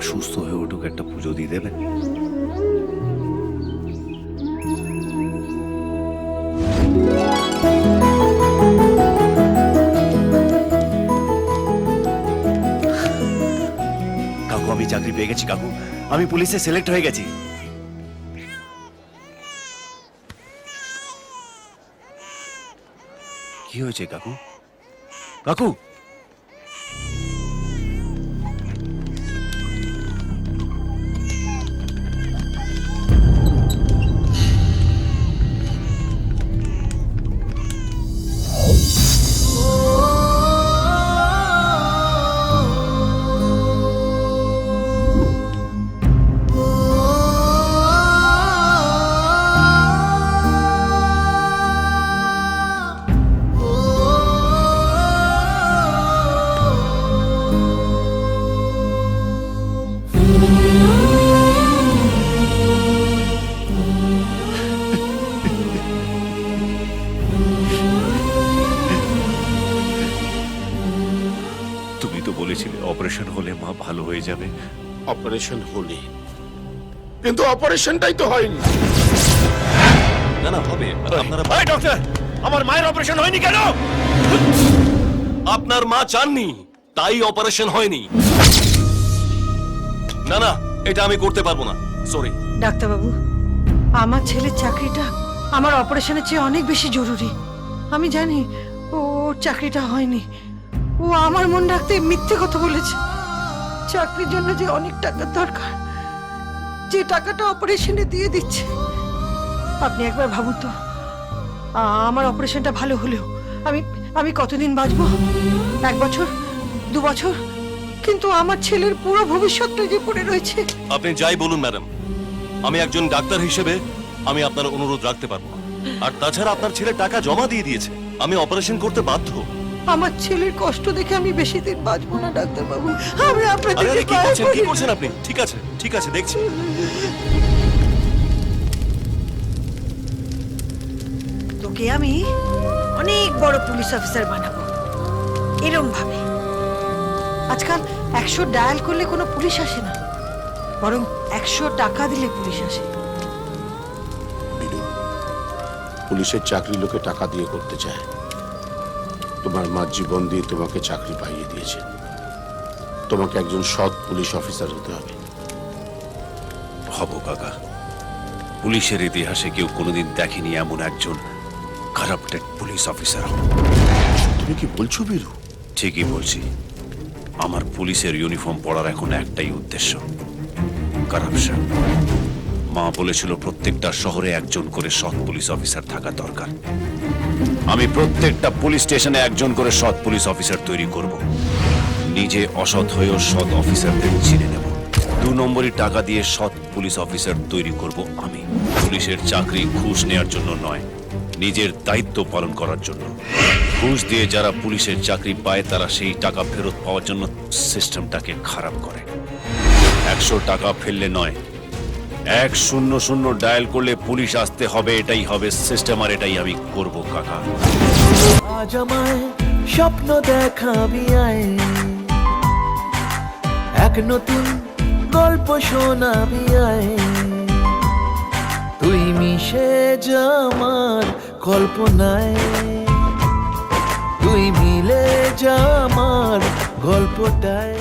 সুস্থ হয়ে উঠুক, একটা পুজো দিয়ে দেবেন? কাকু, আমি চাকরি পেয়ে গেছি কাকু, আমি পুলিশে সিলেক্ট হয়ে গেছি। কি হয়েছে কাকু? কাকু, তুমি তো বলেছিলে অপারেশন হলে মা ভালো হয়ে যাবে। অপারেশন হলে, কিন্তু অপারেশনটাই তো হয়নি। না না হবে। আপনারা এই ডক্টর, আমার মায়ের অপারেশন হয়নি কেন? আপনার মা চাননি, তাই অপারেশন হয়নি। না না, এটা আমি করতে পারবো না, সরি। ডাক্তারবাবু, আমার ছেলের চাকরিটা আমার অপারেশনের চেয়ে অনেক বেশি জরুরি। আমি জানি ওর চাকরিটা হয়নি। ও আমার মন রাখতে মিথ্যে কথা বলেছে। চাকরির জন্য যে অনেক টাকার দরকার, যে টাকাটা অপারেশনে দিয়ে দিচ্ছে। আপনি একবার ভাবুন তো, আমার অপারেশনটা ভালো হলেও আমি আমি কতদিন বাঁচবো? 1 বছর, 2 বছর? কিন্তু আমার ছেলের পুরো ভবিষ্যৎটা যে পড়ে রয়েছে। আপনি যাই বলুন ম্যাডাম, আমি একজন ডাক্তার হিসেবে আমি আপনার অনুরোধ রাখতে পারবো না। আর তাছাড়া আপনার ছেলে টাকা জমা দিয়ে দিয়েছে, আমি অপারেশন করতে বাধ্য। আমার ছেলের কষ্ট দেখে আমি বেশি দিন বাঁচবো না ডাক্তারবাবু। আমি আপনাকে আরে আরে, কি করছেন আপনি? ঠিক আছে ঠিক আছে, দেখছি। তোকে আমি অনেক বড় পুলিশ অফিসার বানাবো, এরম ভাবে। আজকাল 100 ডায়াল করলে কোনো পুলিশ আসে না, বরং 100 টাকা দিলে পুলিশ আসে। বিনু, পুলিশের চাকরি লোকে টাকা দিয়ে করতে চায়। তোমার মা জীবন দিয়ে তোমাকে চাকরি পাইয়ে দিয়েছে। তোমাকে একজন সৎ পুলিশ অফিসার হতে হবে। হব কাকা। পুলিশের ইতিহাসে কেউ কোনোদিন দেখেনি এমন একজন কারাপ্টেড পুলিশ অফিসার। তুমি কি বলছো বীরু? ঠিকই বলছি। আমার পুলিশের ইউনিফর্ম পরার এখন একটাই উদ্দেশ্য, কারাপশন। মা বলেছিল প্রত্যেকটা শহরে একজন করে সৎ পুলিশ অফিসার থাকা দরকার। আমি প্রত্যেকটা পুলিশ স্টেশনে একজন করে সৎ পুলিশ অফিসার তৈরি করব। নিজে অসৎ হয়েও সৎ অফিসারদের চিনে নেব। 2 নম্বরই টাকা দিয়ে সৎ পুলিশ অফিসার তৈরি করব আমি। পুলিশের চাকরি ঘুষ নেওয়ার জন্য নয়, নিজের দায়িত্ব পালন করার জন্য। ঘুষ দিয়ে যারা পুলিশের চাকরি পায় তারা সেই টাকা ফেরত পাওয়ার জন্য সিস্টেমটাকে খারাপ করে। 100 টাকা ফেললে নয়, 100 ডায়াল করলে পুলিশ আসতে হবে, এটাই হবে সিস্টেম। আর এটাই আমি করব কাকা। আজ আমায় স্বপ্ন দেখাবি আয়, এক নতুন গল্প শোনাবি আয়। তুই মিশে যা আমার কল্পনায়, তুই মিলে যা আমার গল্পটায়।